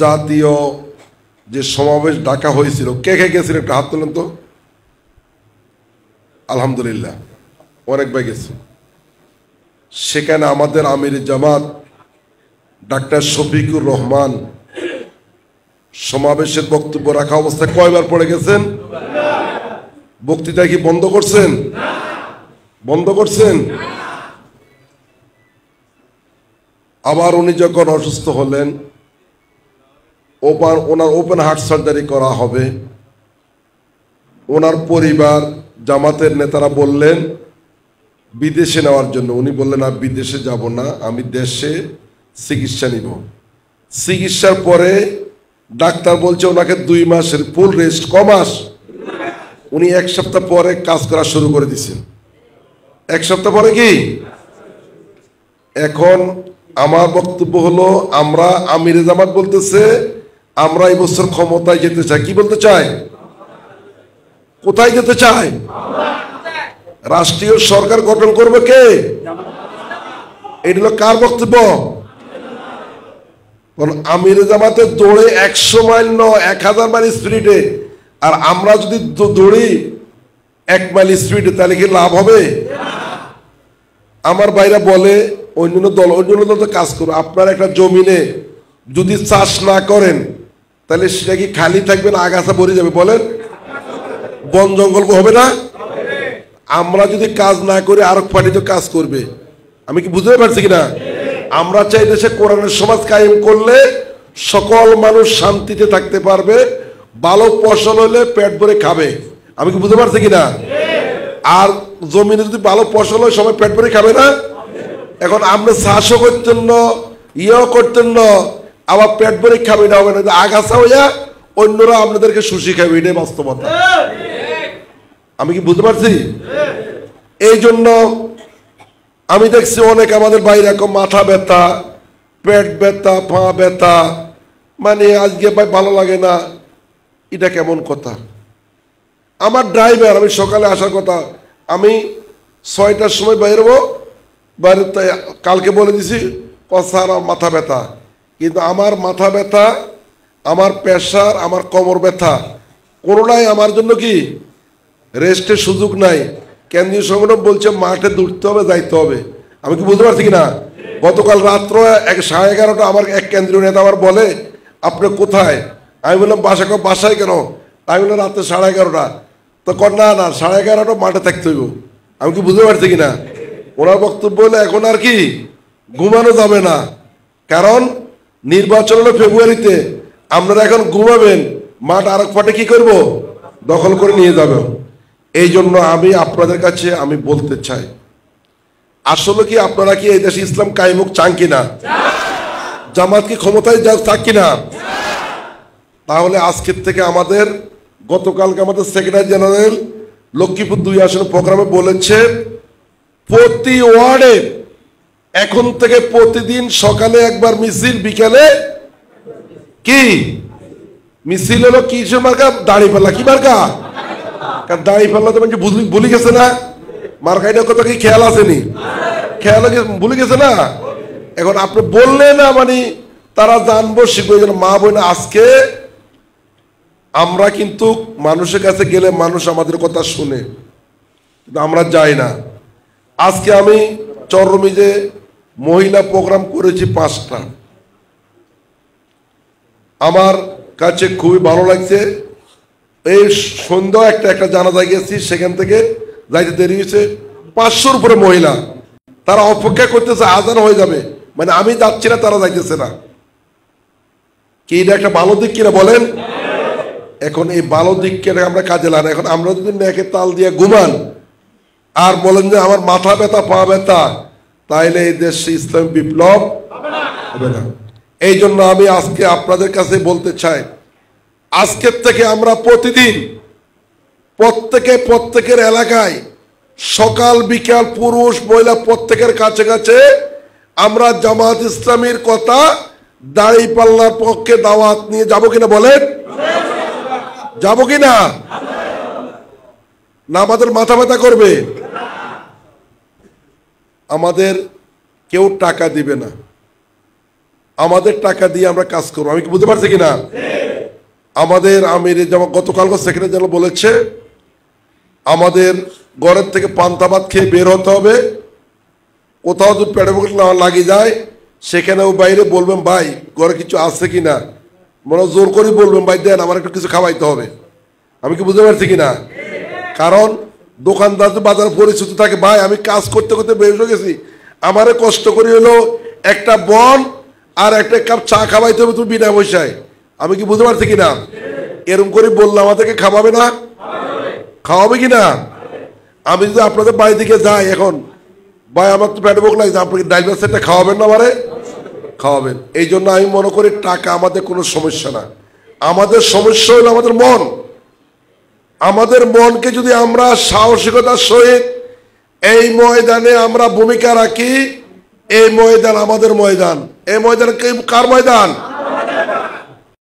জাতীয় যে সমাবেশ ডাকা হয়েছিল, কে কে গেছিল একটা হাত তোলেন তো। আলহামদুলিল্লাহ, অনেক ভাই গেছে। সেখানে আমাদের আমির জামাত ডাক্তার শফিকুর রহমান সমাবেশের বক্তব্য রাখা অবস্থায় কয়বার পড়ে গেছেন? বক্তৃতা কি বন্ধ করছেন? বন্ধ করছেন? আবার উনি যখন অসুস্থ হলেন, ওনার ওপেন হার্ট সার্জারি করা হবে, ওনার পরিবার জামাতের নেতারা বললেন বিদেশে নেওয়ার জন্য। উনি বললেন আমি বিদেশে যাব না, আমি দেশে চিকিৎসা নিব। চিকিৎসার পরে ডাক্তার বলছে ওনাকে 2 মাসের ফুল রেস্ট। কমাস? উনি 1 সপ্তাহ পরে কাজ করা শুরু করে দিচ্ছেন। 1 সপ্তাহ পরে কি? এখন আমার বক্তব্য হলো, আমরা আমিরে জামাত বলতেছে আমরা এই বছর ক্ষমতায় যেতে চাই। কি বলতে চাই? কোথায় যেতে চাই? রাষ্ট্রীয় সরকার গঠন করবে কে? এটা হলো কার বক্তব্য? আমিরে জামাতের দৌড়ে 100 মাইল ন 1000 মাইল স্পিডে, আর আমরা যদি দৌড়ি 1 মাইল স্পিডে, তাহলে কি লাভ হবে? আমার ভাইরা বলে অন্য দল তো কাজ করো। আপনার একটা জমিনে যদি চাষ না করেন তাহলে সেটা কি খালি থাকবে না আগাছা ভরে যাবে? বলেন, বন জঙ্গল হবে না? আমরা যদি কাজ না করি আরেক পার্টি তো কাজ করবে। আমি কি বুঝতে পারছি কিনা? আমরা চাই দেশে কোরআনের সমাজ কায়েম করলে সকল মানুষ শান্তিতে থাকতে পারবে, ভালো ফসল হলে পেট ভরে খাবে। আমি কি বুঝতে পারছি কিনা? আর জমিনে যদি ভালো ফসল হয় সবাই পেট ভরে খাবে না? এখন আমরা চাষও করতেন না, ইয়েও করতেন না, আবার পেট ভরে খাবে না, হবে না, আগাছা হইয়া অন্যরা আপনাদেরকে সুশি খাবে। এটাই বাস্তবতা। আমি কি বুঝতে পারছি? এই জন্য আমি দেখছি অনেক আমাদের বাইরে মাথা ব্যথা, পেট ব্যথা, পা ব্যথা, মানে আজকে ভাই ভালো লাগে না। এটা কেমন কথা? আমার ড্রাইভার, আমি সকালে আসার কথা, আমি 6টার সময় বেরোবো, বাইরে কালকে বলে দিছি স্যার মাথা ব্যথা। কিন্তু আমার মাথা ব্যথা, আমার প্রেশার, আমার কোমর ব্যথা কোনোটাই আমার জন্য কি রেস্টের সুযোগ নাই। কেন্দ্রীয় সংগঠন বলছে মাঠে দৌড়তে হবে, যাইতে হবে। আমি কি বুঝতে পারছি কিনা? গতকাল রাত্র 11:30 আমার এক কেন্দ্রীয় নেতা আমার বলে আপনি কোথায়? আমি বললাম বাসায় কেন? আমি বললাম রাত্রে 11:30। তো না 11:30 মাঠে থাকতে হইব। আমি কি বুঝতে পারছি কিনা? ওনার বক্তব্য হলে এখন আর কি ঘুমানো যাবে না, কারণ নির্বাচন হলো ফেব্রুয়ারিতে। আপনারা এখন ঘুমাবেন, মাঠ আরেক পাটে কি করব? দখল করে নিয়ে যাবে। এই জন্য আমি আপনাদের কাছে আমি বলতে চাই, আসলে কি আপনারা কি এই দেশে ইসলাম কায়েম চান কিনা? জামাত কি ক্ষমতায় চান কিনা? তাহলে আজকের থেকে আমাদের, গতকালকে আমাদের সেক্রেটারি জেনারেল লক্ষ্মীপুর 2 আসন প্রোগ্রামে বলেছে প্রতি ওয়ার্ডে এখন থেকে প্রতিদিন সকালে একবার মিছিল, বিকেলে কি মিছিল হলো? কি মার্কা? দাঁড়িপাল্লা। কি মার্কা? দাঁড়িপাল্লা তো ভুলে গেছে না? মার্কাইটার কথা কি খেয়াল আসেনি? খেয়াল ভুলে গেছে না? এখন আপনি বললে না মানে তারা জানবো, শিখবে। মা বোন, আজকে আমরা কিন্তু মানুষের কাছে গেলে মানুষ আমাদের কথা শুনে, কিন্তু আমরা যাই না। আজকে আমি চরমিজে মহিলা প্রোগ্রাম করেছি 5টা। আমার কাছে খুবই ভালো লাগছে। এই সন্ধ্যা একটা জানাজা গেছি, সেখান থেকে যাইতে দেরি হয়েছে। 500-র উপরে মহিলা, তারা অপেক্ষা করতেছে আজান হয়ে যাবে, মানে আমি যাচ্ছি না, তারা যাইতেছে না। কি এটা একটা ভালো দিক কিনা বলেন? এখন এই ভালো দিককে আমরা কাজে লাগাই। এখন আমরা যদি নেকে তাল দিয়ে ঘুমান আর বলেন যে আমার মাথা ব্যথা, পা ব্যথা, তাইলে এই দেশে ইসলাম বিপ্লব হবে না। এই জন্য আমি আজকে আপনাদের কাছে বলতে চাই, আজকের থেকে আমরা প্রতিদিন প্রত্যেকের এলাকায় সকাল বিকাল পুরুষ মহিলা প্রত্যেকের কাছে কাছে আমরা জামাত ইসলামীর কথা দাঁড়িপাল্লার পক্ষে দাওয়াত নিয়ে যাব কিনা বলেন? যাব কিনা? না আমাদের মাথা ব্যথা করবে? আমাদের কেউ টাকা দিবে না, আমাদের টাকা দিয়ে আমরা কাজ করবো। আমি কি বুঝতে পারছি কিনা? আমাদের আমির যেমন গতকালকে সেক্রেটারি জেনারেল বলেছে, আমাদের ঘরের থেকে পান্তা ভাত খেয়ে বের হতে হবে, কোথাও যদি পেটে পকেট না লাগিয়ে যায় সেখানেও বাইরে বলবেন ভাই ঘরে কিছু আছে কিনা, মনে জোর করে বলবেন ভাই দেন আমার একটু কিছু খাওয়াইতে হবে। আমি কি বুঝতে পারছি কিনা? কারণ দোকানদার তো বাজার পরিস্থিতি থাকে, ভাই আমি কাজ করতে করতে বের হয়ে গেছি, আমারে কষ্ট করে হলো একটা বন আর একটা কাপ চা খাওয়াইতে হবে তুমি বিনা পয়সায়। আমি কি বুঝতে পারছি কিনা? এরকম করে বললাম আমাদেরকে খাওয়াবে না? খাওয়াবে কিনা? আমি যদি আপনাদের বাড়ি দিকে যাই এখন, ভাই আমার তো পেটে ভোগ লাগছে, আপনি ডাইল সেটটা খাওয়াবেন না? আমারে খাওয়াবেন। এই জন্য আমি মনে করি টাকা আমাদের কোনো সমস্যা না, আমাদের সমস্যা হলো আমাদের মন। আমাদের মনকে যদি আমরা সাহসিকতার সহিত এই ময়দানে আমরা ভূমিকা রাখি, এই ময়দান আমাদের ময়দান। এই ময়দান কার ময়দান?